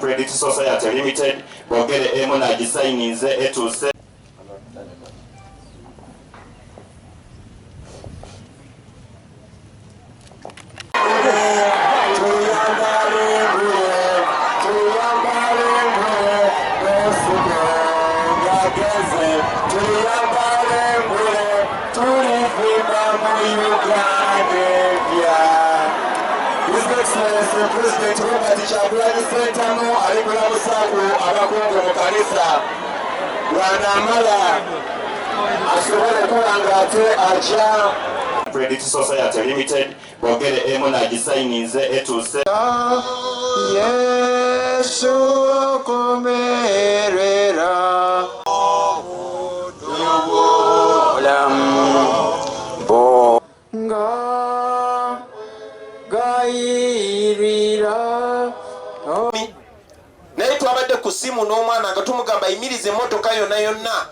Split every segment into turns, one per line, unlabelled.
Credit Society Limited bogere nagisayininze etuuse President Robert Chagulanyi Ssentamu alikula musango abakungu mu kanisa lwanamala asobole kulanga ate acha Credit Society Limited bogere nagisayininze etuuse Yesu kumerera naye twabadde ku simu n'omwana nga tumugamba ayimirize emmotoka yonna yonna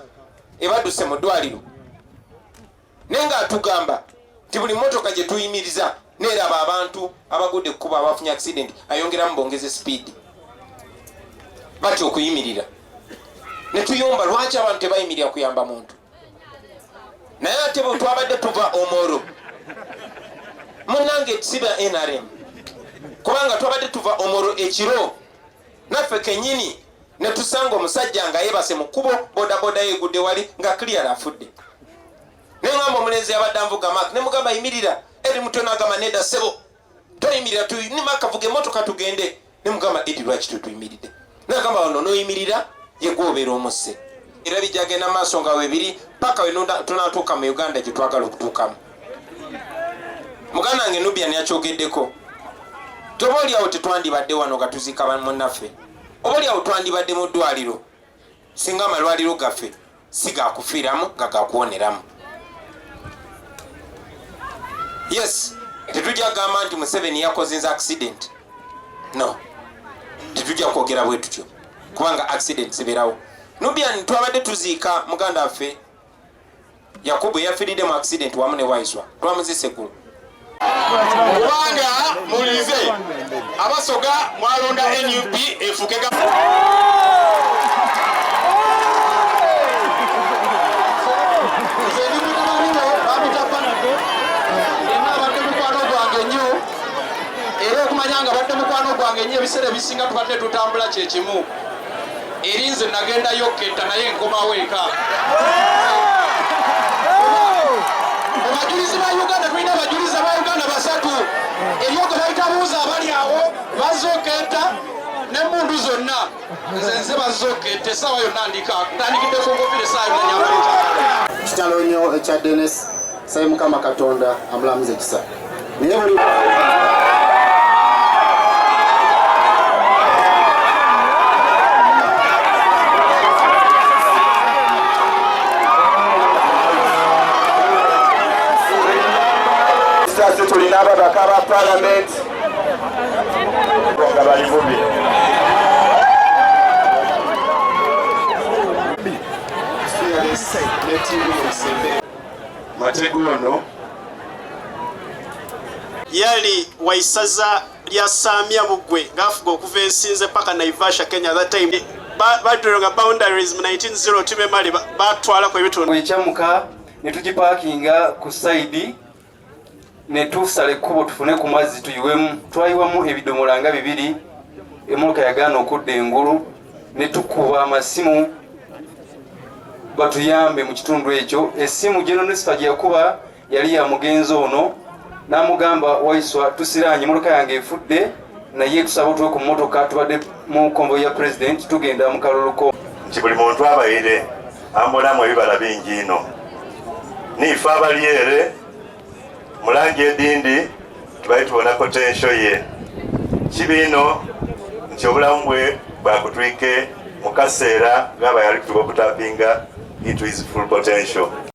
ebadduse mu ddwaliro naye nga atugamba nti buli mmotoka gye tuyimiriza neeraba abantu abagudde kukuba abafunye accident ayongeramu bongeze speed batyo okuyimirira ne tuyomba lwaki abantu tebayimirira kuyamba muntu naye ate bwe twabadde tuva omoro munange siba NRM kubanga twabadde tuva omoro ekiro naffe kenyini ne tusanga omusajja nga yebase mu kkubo bodaboda yegudde wali nga clear afudde ne ngamba omulenzi yabadde anvuga mak ne mugamba yimirira eri muto n'agamba nedda sebo toyimirira nimakavuga emmotoka tugende ne mugamba edi lwaki tuyimiridde n'agamba wano n'oyimirira yegwobeera omusse era bijagenda maaso nga webiri paka we tunatuuka mu Uganda gye twagala okutuukamu muganda wange Nubian yakyogeddeko toba oliawo tetwandibadde wano nga tuziika munnaffe oba oliawo twandibadde mu ddwaliro singa amalwaliro gaffe si gakufiiramu nga gakuwoneramu. Yes, tetujja gamba nti Museveni yakoze accident. No, tetujja kwogera bwe tutyo kubanga accident zibeerawo. Nubian twabadde tuziika muganda waffe Yakubu yafiiridde mu accident wamu ne Waiswa twamuzise gulu kubanga mulize abasoga mwalonda NUP efukega era okumanyanga badde mukwano gwange nnyo ebiseera ebisinga tubadde tutambula kyekimu erinze nagenda yokketta naye nkomawo eka abajulizi ba Uganda tulina abajulizi ba Uganda basatu eryogo bayitabuuza abali awo bazoketta n'emmundu zonna nze bazoketta essaawa yonna ntandikidde kungofire essaawa yonna nyambaleta kitalo nnyo ekya Dennis sayi Mukama Katonda amulamuze kisa naye buli tulina ababaka ba parliament nga bali bubi mategono
yali waisaza lya Samia Mugwe ngafuga okuva ensinze paka Naivasha Kenya that time badronga boundaries mu 1902 memali batwala ko ebitundu
ekyamuka ne tugipakinga ku side ne tusale kubo tufune ku mazzi tuyiwemu twayiwamu ebidomola nga bibiri emoka yagana okudda engulu ne tukuba amasimu batuyambe mu kitundu ekyo essimu geno nesifa gye yakuba yali ya mugenzi ono n'amugamba Waiswa tusiranye motoka yange efudde naye tusaba tuwe ku motoka tubadde mu konvoyi ya president tugenda mu kaluluko
nti buli muntu abayire ambulamu ebibala bingi ino nifa abalyere mulangi edindi tubaitubona potential ye kibino nti obulamu bwe bwakutwike mu kaseera ng'aba yali kutuba okutapinga into his full potential.